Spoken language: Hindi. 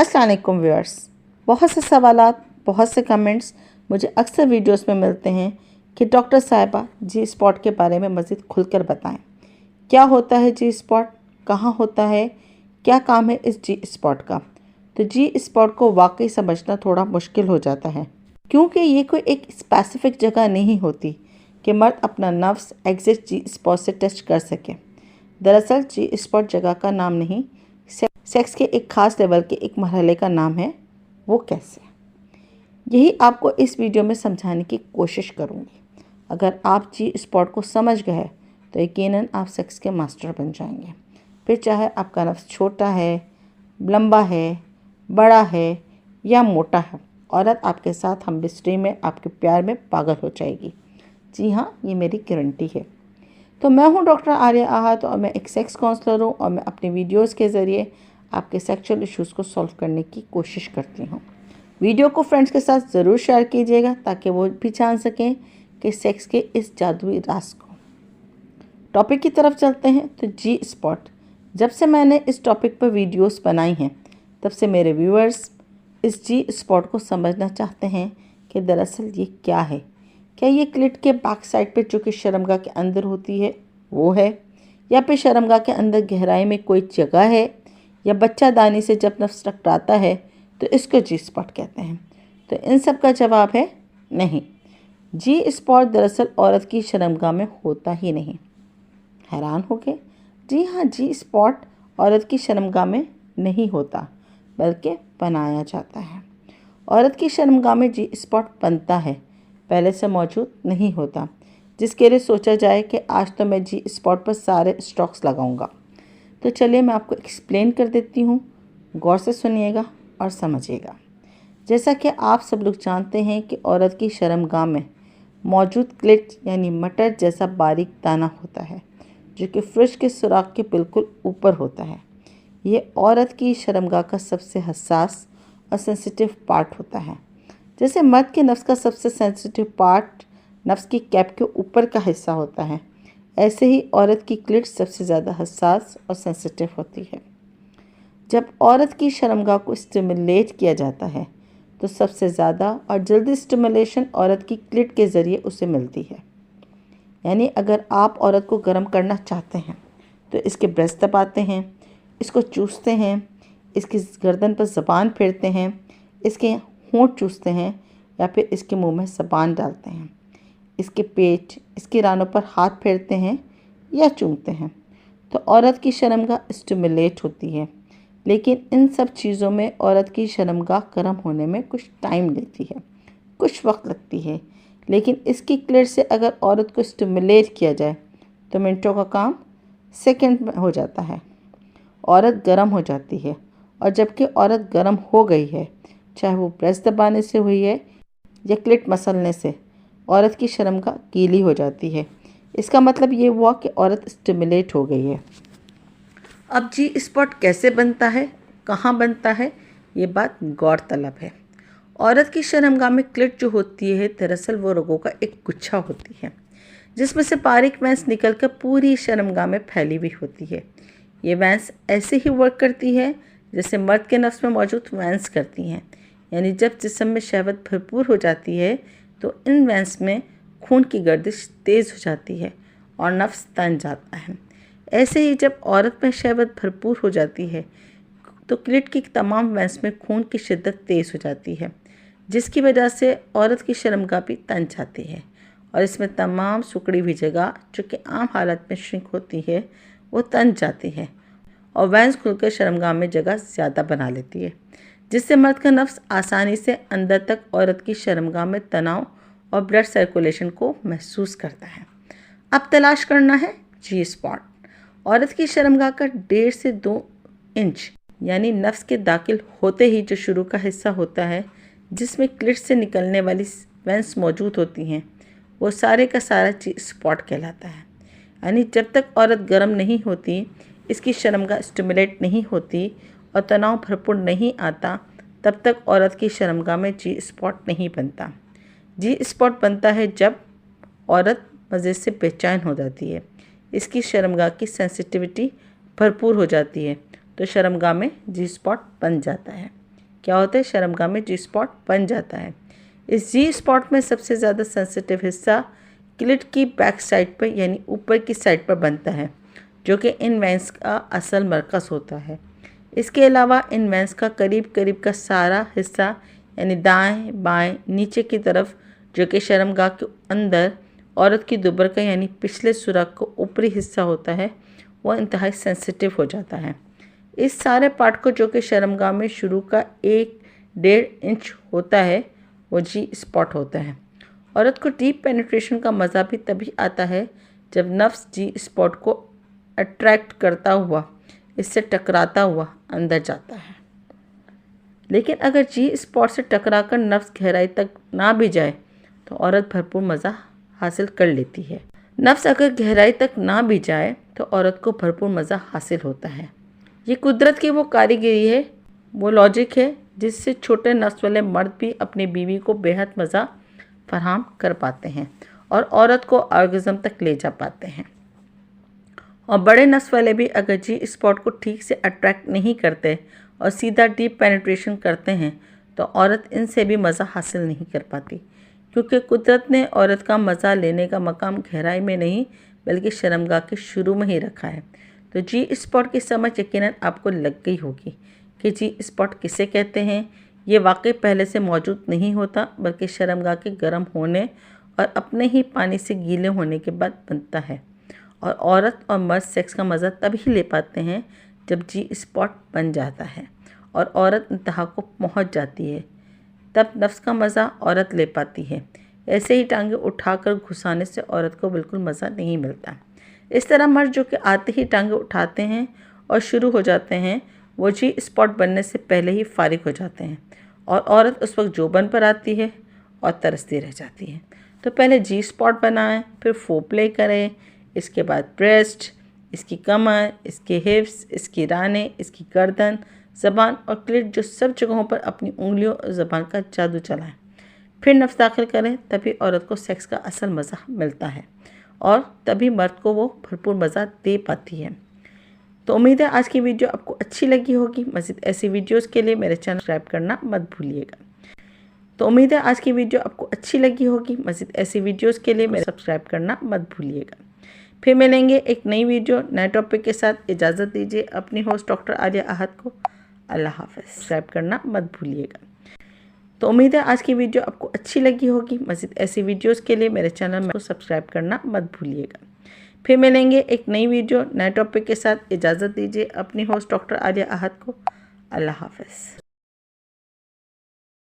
अस्सलाम वालेकुम व्यूअर्स। बहुत से सवालात, बहुत से कमेंट्स मुझे अक्सर वीडियोस में मिलते हैं कि डॉक्टर साहिबा जी स्पॉट के बारे में मज़ीद खुलकर बताएं। क्या होता है जी स्पॉट, कहाँ होता है, क्या काम है इस जी स्पॉट का। तो जी स्पॉट को वाकई समझना थोड़ा मुश्किल हो जाता है, क्योंकि ये कोई एक स्पेसिफिक जगह नहीं होती कि मर्द अपना नफ्स एग्जिट जी स्पॉट से टेस्ट कर सके। दरअसल जी स्पॉट जगह का नाम नहीं, सेक्स के एक ख़ास लेवल के एक मरहले का नाम है। वो कैसे, यही आपको इस वीडियो में समझाने की कोशिश करूँगी। अगर आप जी स्पॉट को समझ गए तो यकीनन आप सेक्स के मास्टर बन जाएंगे। फिर चाहे आपका नफ्स छोटा है, लंबा है, बड़ा है या मोटा है, औरत आपके साथ हम बिस्तरी में आपके प्यार में पागल हो जाएगी। जी हाँ, ये मेरी गारंटी है। तो मैं हूँ डॉक्टर आर्या आहत और मैं एक सेक्स काउंसलर हूँ और मैं अपने वीडियोस के ज़रिए आपके सेक्सुअल इश्यूज़ को सॉल्व करने की कोशिश करती हूँ। वीडियो को फ्रेंड्स के साथ ज़रूर शेयर कीजिएगा ताकि वो भी जान सकें कि सेक्स के इस जादुई राज को। टॉपिक की तरफ चलते हैं। तो जी स्पॉट, जब से मैंने इस टॉपिक पर वीडियोस बनाई हैं तब से मेरे व्यूअर्स इस जी स्पॉट को समझना चाहते हैं कि दरअसल ये क्या है। क्या ये क्लिट के बैक साइड पे जो कि शर्मगाह के अंदर होती है वो है, या फिर शर्मगाह के अंदर गहराई में कोई जगह है, या बच्चादानी से जब नफ्स टकराता है तो इसको जी स्पॉट कहते हैं। तो इन सब का जवाब है नहीं। जी स्पॉट दरअसल औरत की शर्मगाह में होता ही नहीं। हैरान हो गए? जी हाँ, जी स्पॉट औरत की शर्मगाह में नहीं होता बल्कि बनाया जाता है। औरत की शर्मगाह में जी स्पॉट बनता है, पहले से मौजूद नहीं होता, जिसके लिए सोचा जाए कि आज तो मैं जी स्पॉट पर सारे स्ट्रोक्स लगाऊंगा। तो चलिए मैं आपको एक्सप्लेन कर देती हूँ, गौर से सुनिएगा और समझिएगा। जैसा कि आप सब लोग जानते हैं कि औरत की शर्मगाह में मौजूद क्लिट यानी मटर जैसा बारीक दाना होता है जो कि फ्रिज के सुराख के बिल्कुल ऊपर होता है। ये औरत की शर्मगाह का सबसे हसास और सेंसिटिव पार्ट होता है। जैसे मर्द के नफ्स का सबसे सेंसिटिव पार्ट नफ्स की कैप के ऊपर का हिस्सा होता है, ऐसे ही औरत की क्लिट सबसे ज़्यादा हसास और सेंसिटिव होती है। जब औरत की शर्मगाह को स्टिमुलेट किया जाता है तो सबसे ज़्यादा और जल्दी स्टिमुलेशन औरत की क्लिट के ज़रिए उसे मिलती है। यानी अगर आप औरत को गर्म करना चाहते हैं तो इसके ब्रेस्ट दबाते हैं, इसको चूसते हैं, इसकी गर्दन पर ज़बान फेरते हैं, इसके होंठ चूसते हैं या फिर इसके मुंह में ज़बान डालते हैं, इसके पेट, इसकी रानों पर हाथ फेरते हैं या चूमते हैं, तो औरत की शर्मगाह स्टिमुलेट होती है। लेकिन इन सब चीज़ों में औरत की शर्मगाह गर्म होने में कुछ टाइम लेती है, कुछ वक्त लगती है। लेकिन इसकी क्लिट से अगर औरत को स्टिमुलेट किया जाए तो मिनटों का काम सेकंड में हो जाता है। औरत गर्म हो जाती है, और जबकि औरत गर्म हो गई है, चाहे वो ब्रेस्ट दबाने से हुई है या क्लिट मसलने से, औरत की शर्मगाह गीली हो जाती है। इसका मतलब ये हुआ कि औरत स्टिमुलेट हो गई है। अब जी स्पॉट कैसे बनता है, कहाँ बनता है, ये बात गौरतलब है। औरत की शर्मगाह में क्लिट जो होती है दरअसल वो रगों का एक गुच्छा होती है जिसमें से बारीक वेंस निकलकर पूरी शर्मगाह में फैली हुई होती है। ये वेंस ऐसे ही वर्क करती है जैसे मर्द के नफ्स में मौजूद वेंस करती हैं। यानी जब जिस्म में शहवत भरपूर हो जाती है तो इन वेंस में खून की गर्दिश तेज़ हो जाती है और नफ्स तन जाता है। ऐसे ही जब औरत में शहवत भरपूर हो जाती है तो क्लिट की तमाम वेंस में खून की शिद्दत तेज़ हो जाती है, जिसकी वजह से औरत की शर्मगाह भी तन जाती है और इसमें तमाम सुकड़ी हुई जगह जो कि आम हालत में श्रिंक होती है वो तन जाती है और वेंस खुलकर शर्मगाह में जगह ज़्यादा बना लेती है, जिससे मर्द का नफ्स आसानी से अंदर तक औरत की शर्मगाह में तनाव और ब्लड सर्कुलेशन को महसूस करता है। अब तलाश करना है जी स्पॉट। औरत की शर्मगाह का 1.5 से 2 इंच यानी नफ्स के दाखिल होते ही जो शुरू का हिस्सा होता है जिसमें क्लिट से निकलने वाली वेंस मौजूद होती हैं, वो सारे का सारा जी स्पॉट कहलाता है। यानी जब तक औरत गर्म नहीं होती, इसकी शर्मगाह स्टिमुलेट नहीं होती और तनाव भरपूर नहीं आता, तब तक औरत की शर्मगाह में जी स्पॉट नहीं बनता। जी स्पॉट बनता है जब औरत मज़े से बेचैन हो जाती है, इसकी शर्मगाह की सेंसिटिविटी भरपूर हो जाती है तो शर्मगाह में जी स्पॉट बन जाता है। क्या होता है, शर्मगाह में जी स्पॉट बन जाता है। इस जी स्पॉट में सबसे ज़्यादा सेंसिटिव हिस्सा क्लिट की बैक साइड पर यानी ऊपर की साइड पर बनता है, जो कि इन वेंस का असल मरकज़ होता है। इसके अलावा इन वेंस का करीब करीब का सारा हिस्सा यानी दाएं बाएं नीचे की तरफ, जो कि शर्मगाह के अंदर औरत की दुबर का यानी पिछले सुराख का ऊपरी हिस्सा होता है, वह इंतहाई सेंसिटिव हो जाता है। इस सारे पार्ट को, जो कि शर्मगाह में शुरू का 1-1.5 इंच होता है, वो जी स्पॉट होता है। औरत को डीप पेनिट्रेशन का मज़ा भी तभी आता है जब नफ्स जी स्पॉट को अट्रैक्ट करता हुआ, इससे टकराता हुआ अंदर जाता है। लेकिन अगर जी स्पॉट से टकराकर नफ्स गहराई तक ना भी जाए तो औरत भरपूर मज़ा हासिल कर लेती है। नफ्स अगर गहराई तक ना भी जाए तो औरत को भरपूर मज़ा हासिल होता है। ये कुदरत की वो कारीगरी है, वो लॉजिक है जिससे छोटे नफ्स वाले मर्द भी अपनी बीवी को बेहद मज़ा फराहम कर पाते हैं और औरत को ऑर्गेज़म तक ले जा पाते हैं। और बड़े नफ्स वाले भी अगर जी स्पॉट को ठीक से अट्रैक्ट नहीं करते और सीधा डीप पेनिट्रेशन करते हैं तो औरत इनसे भी मज़ा हासिल नहीं कर पाती, क्योंकि कुदरत ने औरत का मज़ा लेने का मकाम गहराई में नहीं बल्कि शर्मगाह के शुरू में ही रखा है। तो जी स्पॉट की समझ यकीनन आपको लग गई होगी कि जी स्पॉट किसे कहते हैं। ये वाकई पहले से मौजूद नहीं होता, बल्कि शर्मगाह के गर्म होने और अपने ही पानी से गीले होने के बाद बनता है। और औरत और मर्द सेक्स का मज़ा तभी ले पाते हैं जब जी स्पॉट बन जाता है और औरत इंतहा को पहुंच जाती है, तब नफ्स का मज़ा औरत ले पाती है। ऐसे ही टांगे उठाकर घुसाने से औरत को बिल्कुल मज़ा नहीं मिलता। इस तरह मर्द जो कि आते ही टांगे उठाते हैं और शुरू हो जाते हैं, वो जी स्पॉट बनने से पहले ही फारिग हो जाते हैं और औरत उस वक्त जोबन पर आती है और तरसती रह जाती है। तो पहले जी स्पॉट बनाएं, फिर फोरप्ले करें, इसके बाद ब्रेस्ट, इसकी कमर, इसके हिप्स, इसकी राने, इसकी गर्दन, ज़बान और क्लिट, जो सब जगहों पर अपनी उंगलियों और ज़बान का जादू चलाएं। फिर नफ्स दाखिल करें, तभी औरत को सेक्स का असल मज़ा मिलता है और तभी मर्द को वो भरपूर मज़ा दे पाती है। तो उम्मीद है आज की वीडियो आपको अच्छी लगी होगी। मज़ीद ऐसी वीडियोज़ के लिए मेरे चैनल सब्सक्राइब करना मत भूलिएगा। तो उम्मीद है आज की वीडियो आपको अच्छी लगी होगी। मज़ीद ऐसी वीडियोज़ के लिए मेरे सब्सक्राइब करना मत भूलिएगा। फिर मिलेंगे एक नई वीडियो नए टॉपिक के साथ। इजाज़त दीजिए अपनी होस्ट डॉक्टर आलिया अहद को। अल्लाह हाफ़िज़। सब्सक्राइब करना मत भूलिएगा। तो उम्मीद है आज की वीडियो आपको अच्छी लगी होगी। मज़ीद ऐसी वीडियोज़ के लिए मेरे चैनल को सब्सक्राइब करना मत भूलिएगा। फिर मिलेंगे एक नई वीडियो नए टॉपिक के साथ। इजाज़त दीजिए अपनी होस्ट डॉक्टर आलिया अहद को। अल्लाह हाफ़िज़।